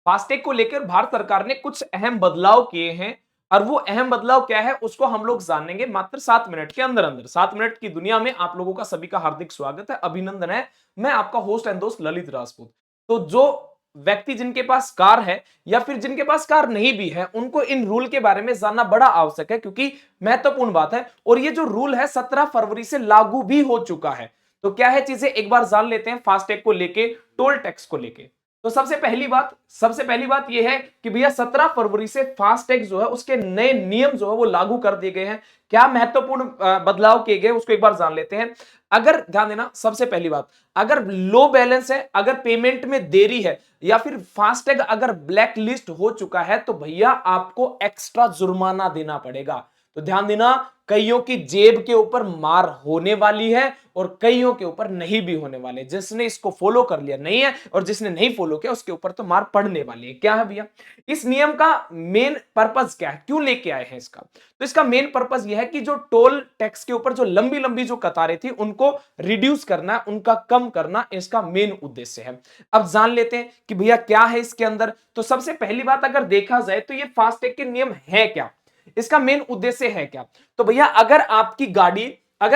FASTag को लेकर भारत सरकार ने कुछ अहम बदलाव किए हैं और वो अहम बदलाव क्या है उसको हम लोग जानेंगे मात्र 7 मिनट के अंदर अंदर। 7 मिनट की दुनिया में आप लोगों का सभी का हार्दिक स्वागत है, अभिनंदन है। मैं आपका होस्ट एंड दोस्त ललित राजपूत। तो जो व्यक्ति जिनके पास कार है या फिर जिनके पास कार नहीं भी है, उनको इन रूल के बारे में जानना बड़ा आवश्यक है, क्योंकि महत्वपूर्ण बात है। और ये जो रूल है 17 फरवरी से लागू भी हो चुका है। तो क्या है चीजें एक बार जान लेते हैं फास्टैग को लेके, टोल टैक्स को लेके। तो सबसे पहली बात यह है कि भैया 17 फरवरी से फास्टैग जो है उसके नए नियम जो है वो लागू कर दिए गए हैं। क्या महत्वपूर्ण बदलाव किए गए उसको एक बार जान लेते हैं। अगर ध्यान देना, सबसे पहली बात, अगर लो बैलेंस है, अगर पेमेंट में देरी है या फिर फास्टैग अगर ब्लैक लिस्ट हो चुका है, तो भैया आपको एक्स्ट्रा जुर्माना देना पड़ेगा। तो ध्यान देना, कईयों की जेब के ऊपर मार होने वाली है और कईयों के ऊपर नहीं भी होने वाले। जिसने इसको फॉलो कर लिया नहीं है और जिसने नहीं फॉलो किया उसके ऊपर तो मार पड़ने वाली है। क्या है भैया इस नियम का मेन पर्पस, क्या है, क्यों लेके आए हैं इसका? तो इसका मेन पर्पस यह है कि जो टोल टैक्स के ऊपर जो लंबी लंबी जो कतारें थी उनको रिड्यूस करना, उनका कम करना, इसका मेन उद्देश्य है। अब जान लेते हैं कि भैया क्या है इसके अंदर। तो सबसे पहली बात अगर देखा जाए तो ये फास्टैग के नियम है क्या, इसका मेन उद्देश्य है क्या? तो भैया अगर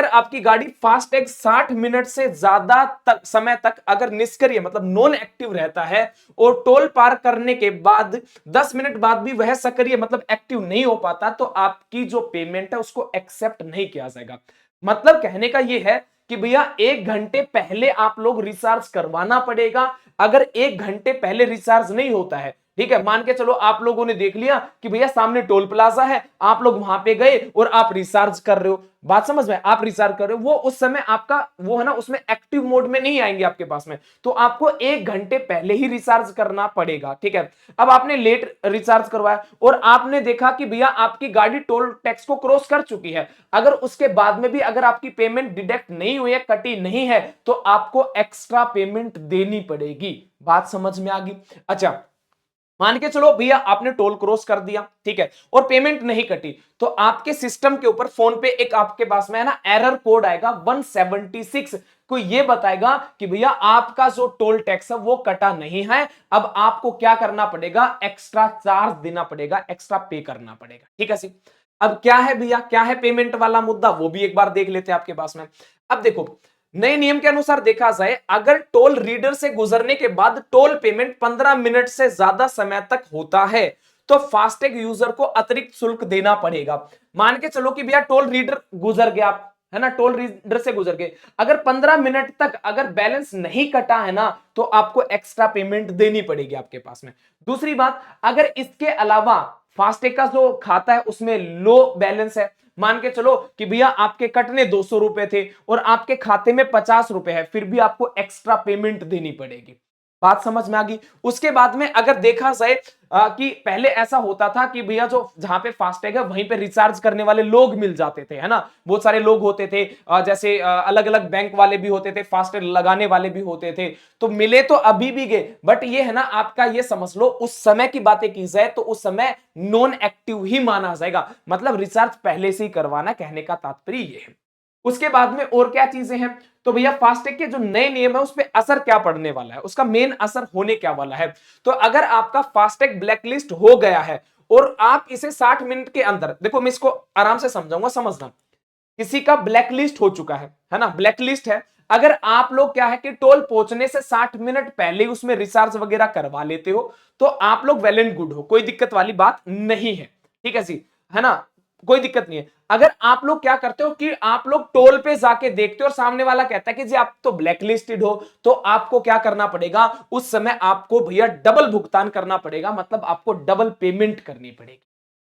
आपकी गाड़ी फास्टैग 60 मिनट से ज्यादा समय तक अगर निष्क्रिय मतलब नॉन एक्टिव रहता है और टोल पार करने के बाद 10 मिनट बाद भी वह सक्रिय मतलब एक्टिव नहीं हो पाता, तो आपकी जो पेमेंट है उसको एक्सेप्ट नहीं किया जाएगा। मतलब कहने का यह है कि भैया 1 घंटे पहले आप लोग रिचार्ज करवाना पड़ेगा। अगर 1 घंटे पहले रिचार्ज नहीं होता है, ठीक है, मान के चलो आप लोगों ने देख लिया कि भैया सामने टोल प्लाजा है, आप लोग वहां पे गए और आप रिचार्ज कर रहे हो, बात समझ में, आप रिचार्ज कर रहे हो, वो उस समय आपका वो है ना उसमें एक्टिव मोड में नहीं आएंगे आपके पास में, तो आपको 1 घंटे पहले ही रिचार्ज करना पड़ेगा। ठीक है, अब आपने लेट रिचार्ज करवाया और आपने देखा कि भैया आपकी गाड़ी टोल टैक्स को क्रॉस कर चुकी है, अगर उसके बाद में भी अगर आपकी पेमेंट डिडक्ट नहीं हुई है, कटी नहीं है, तो आपको एक्स्ट्रा पेमेंट देनी पड़ेगी। बात समझ में आ गई? अच्छा, मान के चलो भैया आपने टोल क्रॉस कर दिया, ठीक है, और पेमेंट नहीं कटी, तो आपके सिस्टम के ऊपर फोन पे एक आपके पास में है ना एरर कोड आएगा 176, को ये बताएगा कि भैया आपका जो टोल टैक्स है वो कटा नहीं है। अब आपको क्या करना पड़ेगा, एक्स्ट्रा चार्ज देना पड़ेगा, एक्स्ट्रा पे करना पड़ेगा। ठीक है सी। अब क्या है भैया, क्या है पेमेंट वाला मुद्दा, वो भी एक बार देख लेते हैं आपके पास में। अब देखो, नए नियम के अनुसार देखा जाए, अगर टोल रीडर से गुजरने के बाद टोल पेमेंट 15 मिनट से ज्यादा समय तक होता है, तो फास्टैग यूजर को अतिरिक्त शुल्क देना पड़ेगा। मान के चलो कि भैया टोल रीडर गुजर गया, है ना, टोल रीडर से गुजर गए, अगर 15 मिनट तक अगर बैलेंस नहीं कटा है ना, तो आपको एक्स्ट्रा पेमेंट देनी पड़ेगी आपके पास में। दूसरी बात, अगर इसके अलावा फास्टैग का जो खाता है उसमें लो बैलेंस है, मान के चलो कि भैया आपके कटने 200 रुपए थे और आपके खाते में 50 रुपए है, फिर भी आपको एक्स्ट्रा पेमेंट देनी पड़ेगी। बात समझ में आ गई? उसके बाद में अगर देखा जाए कि पहले ऐसा होता था कि भैया जो जहां पे फास्टैग है वहीं पे रिचार्ज करने वाले लोग मिल जाते थे, है ना, बहुत सारे लोग होते थे, जैसे अलग अलग बैंक वाले भी होते थे, फास्टैग लगाने वाले भी होते थे, तो मिले तो अभी भी गए, बट ये है ना आपका, ये समझ लो उस समय की बातें की जाए तो उस समय नॉन एक्टिव ही माना जाएगा, मतलब रिचार्ज पहले से ही करवाना, कहने का तात्पर्य ये है। उसके बाद में और क्या चीजें हैं, तो भैया फास्टैग के जो नए नियम है उस पर असर क्या पड़ने वाला है, उसका मेन असर होने क्या वाला है। तो अगर आपका फास्टैग ब्लैकलिस्ट हो गया है और आप इसे 60 मिनट के अंदर, देखो मैं इसको आराम से समझाऊंगा, समझना, किसी का ब्लैकलिस्ट हो चुका है ना, ब्लैकलिस्ट है, अगर आप लोग क्या है कि टोल पहुंचने से 60 मिनट पहले उसमें रिचार्ज वगैरह करवा लेते हो, तो आप लोग वेल एंड गुड हो, कोई दिक्कत वाली बात नहीं है। ठीक है जी, है ना, कोई दिक्कत नहीं है। अगर आप लोग क्या करते हो कि आप लोग टोल पे जाके देखते हो और सामने वाला कहता है कि जी आप तो ब्लैकलिस्टेड हो, तो आपको क्या करना पड़ेगा, उस समय आपको भैया डबल भुगतान करना पड़ेगा, मतलब आपको डबल पेमेंट करनी पड़ेगी।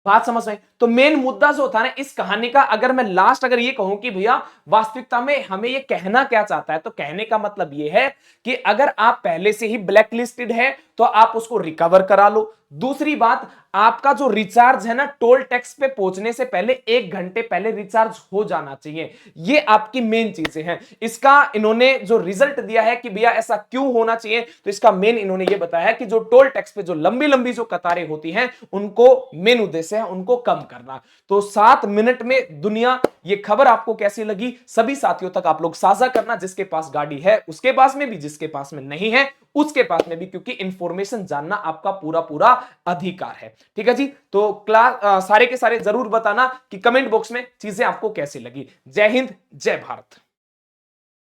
बात समझ में? तो मेन मुद्दा जो होता है ना इस कहानी का, अगर मैं लास्ट अगर ये कहूं कि भैया वास्तविकता में हमें ये कहना क्या चाहता है, तो कहने का मतलब ये है कि अगर आप पहले से ही ब्लैक लिस्टेड है तो आप उसको रिकवर करा लो। दूसरी बात, आपका जो रिचार्ज है ना टोल टैक्स पे पहुंचने से पहले 1 घंटे पहले रिचार्ज हो जाना चाहिए। ये आपकी मेन चीजें हैं। इसका इन्होंने जो रिजल्ट दिया है कि भैया ऐसा क्यों होना चाहिए, तो इसका मेन इन्होंने ये बताया है कि जो टोल टैक्स पे जो लंबी लंबी जो कतारें होती हैं उनको मेन उद्देश्य है उनको कम करना। तो 7 मिनट में दुनिया, ये खबर आपको कैसी लगी सभी साथियों तक आप लोग साझा करना, जिसके पास गाड़ी है उसके पास में भी, जिसके पास में नहीं है उसके पास में भी, क्योंकि इंफॉर्मेशन जानना आपका पूरा पूरा अधिकार है। ठीक है जी, तो क्लास सारे के सारे जरूर बताना कि कमेंट बॉक्स में चीजें आपको कैसी लगी। जय हिंद, जय भारत।